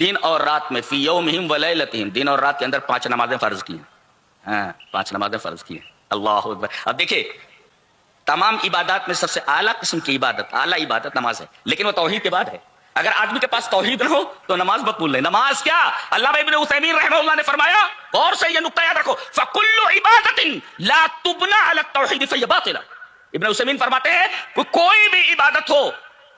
دن اور رات میں، فی یومہم و لیلتہم، دن اور رات کے اندر 5 نمازیں فرض کی ہیں، ہاں 5 نمازیں فرض کی ہیں. اللہ اکبر. اب دیکھیں تمام عبادات میں سب سے اعلیٰ قسم کی عبادت، اعلیٰ عبادت نماز ہے، لیکن وہ توحید کے بعد ہے. اگر آدمی کے پاس توحید نہ ہو تو نماز مقبول نہیں. نماز کیا، علامہ ابن عثیمین رحمہ اللہ نے فرمایا، غور سے یہ نقطہ یاد رکھو، فَكُلُّ عِبَادَةٍ لَا تُبْنَى عَلَى التَّوْحِيدِ فَهِيَ باطِلَةٌ. ابن عثیمین فرماتے ہیں کہ کوئی بھی عبادت ہو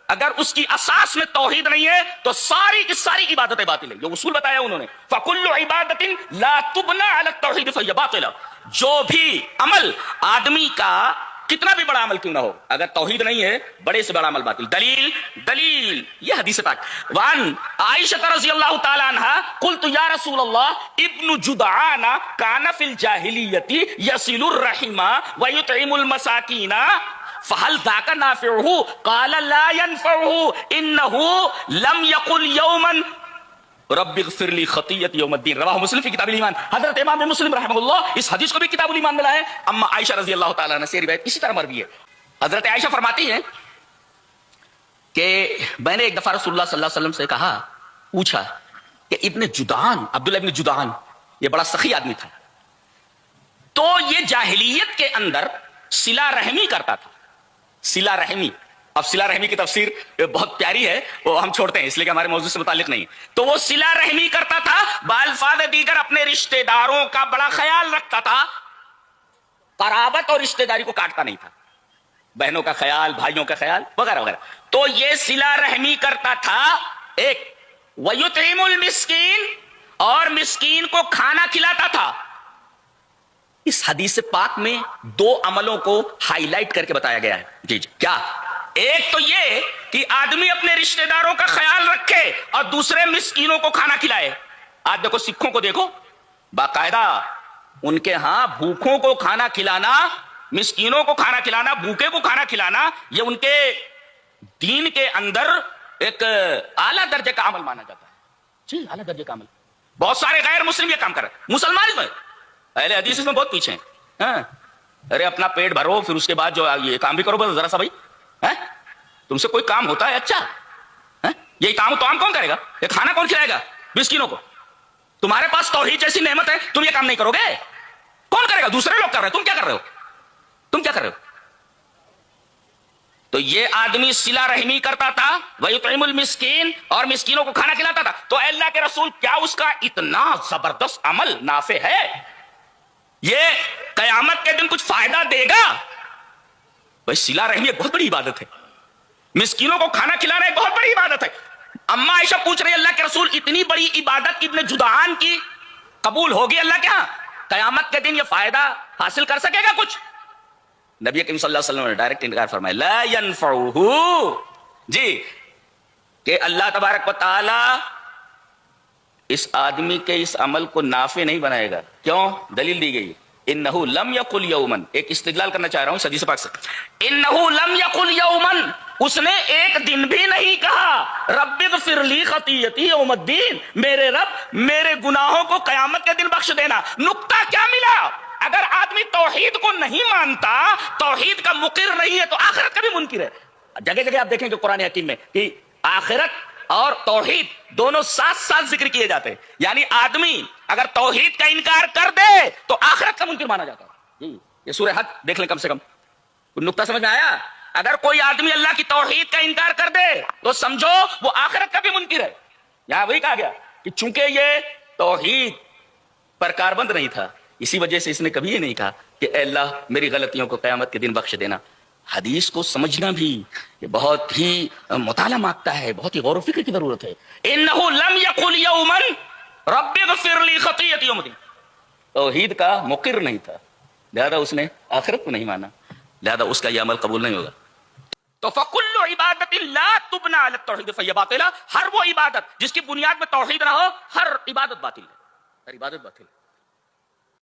اگر اس کی اساس میں توحید نہیں ہے تو ساری کی ساری عبادتیں باطل ہیں. یہ اصول بتایا انہوں نے، فَكُلُّ عِبَادَةٍ لَا تُبْنَى عَلَى التَّوْحِيدِ فَهِيَ باطِلَةٌ. جو بھی عمل آدمی کا کتنا بھی بڑا عمل کیوں نہ ہو، اگر توحید نہیں ہے بڑے سے بڑا عمل باطل. دلیل یہ حدیث پاک، وان عائشہ رضی اللہ تعالی عنہا قلت یا رسول اللہ ابن جدعان کان فی الجاہلیۃ یصل الرحم ویطعم المساکین فهل ذاک نافعہ قال لا ينفعہ انہ لم یقل یوما رب اغفر لی خطیئتی یوم الدین. رواہ مسلم فی کتاب الایمان. حضرت امام مسلم رحمہ اللہ اس حدیث کو بھی کتاب الایمان میں لائے. اما عائشہ رضی اللہ تعالیٰ عنہ سے روایت اسی طرح مروی ہے. حضرت عائشہ فرماتی ہیں کہ میں نے ایک دفعہ رسول اللہ صلی اللہ علیہ وسلم سے کہا، پوچھا کہ ابن جدعان، عبداللہ ابن جدعان، یہ بڑا سخی آدمی تھا، تو یہ جاہلیت کے اندر صلہ رحمی کرتا تھا. صلہ رحمی، اب صلہ رحمی کی تفسیر بہت پیاری ہے، وہ ہم چھوڑتے ہیں اس لیے کہ ہمارے موضوع سے متعلق نہیں. تو وہ صلہ رحمی کرتا تھا، بالفاظ دیگر اپنے رشتہ داروں کا بڑا خیال رکھتا تھا، قرابت اور رشتہ داری کو کاٹتا نہیں تھا، بہنوں کا خیال، بھائیوں کا خیال وغیرہ وغیرہ. تو یہ صلہ رحمی کرتا تھا. ایک وَيُطْعِمُ الْمِسْكِينَ، اور مسکین کو کھانا کھلاتا تھا. اس حدیث پاک میں 2 عملوں کو ہائی لائٹ کر کے بتایا گیا ہے. جی کیا؟ ایک تو یہ کہ آدمی اپنے رشتہ داروں کا خیال رکھے اور دوسرے مسکینوں کو کھانا کھلائے. آج دیکھو سکھوں کو دیکھو، باقاعدہ ان کے ہاں بھوکھوں کو کھانا کھلانا، مسکینوں کو کھانا کھلانا، بھوکے کو کھانا کھلانا، یہ ان کے دین کے اندر ایک اعلیٰ درجے کا عمل مانا جاتا ہے. جی اعلیٰ درجے کا عمل. بہت سارے غیر مسلم یہ کام کر رہے ہیں. مسلمان میں اہل حدیث اس میں بہت پیچھے ہیں. ارے اپنا پیٹ بھرو، پھر اس کے بعد جو یہ کام بھی کرو بس ذرا سا. بھائی تم سے کوئی کام ہوتا ہے اچھا؟ یہ کام تو عام کون کرے گا؟ یہ کھانا کون کھلائے گا مسکینوں کو؟ تمہارے پاس توحید جیسی نعمت ہے، تم یہ کام نہیں کرو گے؟ کون کرے گا؟ دوسرے لوگ کر رہے ہیں، تم کیا کر رہے ہو؟ تم کیا کر رہے ہو؟ تو یہ آدمی صلہ رحمی کرتا تھا، وَيُطْعِمُ الْمِسْكِينَ، اور مسکینوں کو کھانا کھلاتا تھا. تو اے اللہ کے رسول کیا اس کا اتنا زبردست عمل نافع ہے؟ یہ قیامت کے دن کچھ فائدہ دے گا؟ بھائی صلہ رحمی ایک بہت بڑی عبادت ہے، مسکینوں کو کھانا کھلانا ایک بہت بڑی عبادت ہے. اما عائشہ پوچھ رہی اللہ کے رسول اتنی بڑی عبادت ابن جدعان کی قبول ہوگی اللہ کے ہاں؟ قیامت کے دن یہ فائدہ حاصل کر سکے گا کچھ؟ نبی کریم صلی اللہ علیہ وسلم نے ڈائریکٹ انکار فرمایا، لا ينفعہ، جی کہ اللہ تبارک و تعالی اس آدمی کے اس عمل کو نافع نہیں بنائے گا. کیوں؟ دلیل دی گئی، انہ لم یقل یوما، ایک استدلال کرنا چاہ رہا ہوں اس حدیث پاک سے. انہ لم یقل یوما، اس نے ایک دن بھی نہیں کہا رب اغفر لی خطیئتی یوم الدین، میرے رب میرے گناہوں کو قیامت کے دن بخش دینا. نقطہ کیا ملا؟ اگر آدمی توحید کو نہیں مانتا، توحید کا مقر نہیں ہے، تو آخرت کا بھی منکر ہے. جگہ جگہ آپ دیکھیں کہ قرآن حکیم میں کہ آخرت اور توحید دونوں ساتھ ساتھ ذکر کیے جاتے ہیں. یعنی آدمی اگر توحید کا انکار کر دے تو آخرت کا منکر مانا جاتا ہے. یہ سورہ حج دیکھ لیں کم سے کم. نقطہ سمجھ میں آیا؟ اگر کوئی آدمی اللہ کی توحید کا انکار کر دے تو سمجھو وہ آخرت کا بھی منکر ہے. یہاں وہی کہا گیا کہ چونکہ یہ توحید پر کاربند نہیں تھا، اسی وجہ سے اس نے کبھی یہ نہیں کہا کہ اے اللہ میری غلطیوں کو قیامت کے دن بخش دینا. حدیث کو سمجھنا بھی یہ بہت ہی مطالعہ مانگتا ہے، بہت ہی غور و فکر کی ضرورت ہے. انہ لم یقل یوما رب اغفر لی خطیئتی یوم الدین، توحید کا مقر نہیں تھا، لہذا اس نے آخرت کو نہیں مانا، لہذا اس کا یہ عمل قبول نہیں ہوگا. تو فَكُلُّ عِبَادَةٍ لَا تُبْنَى عَلَى التَّوْحِيدِ فَهِيَ باطِلَةٌ، ہر وہ عبادت جس کی بنیاد میں توحید نہ ہو، ہر عبادت باطل ہے، ہر عبادت باطل ہے.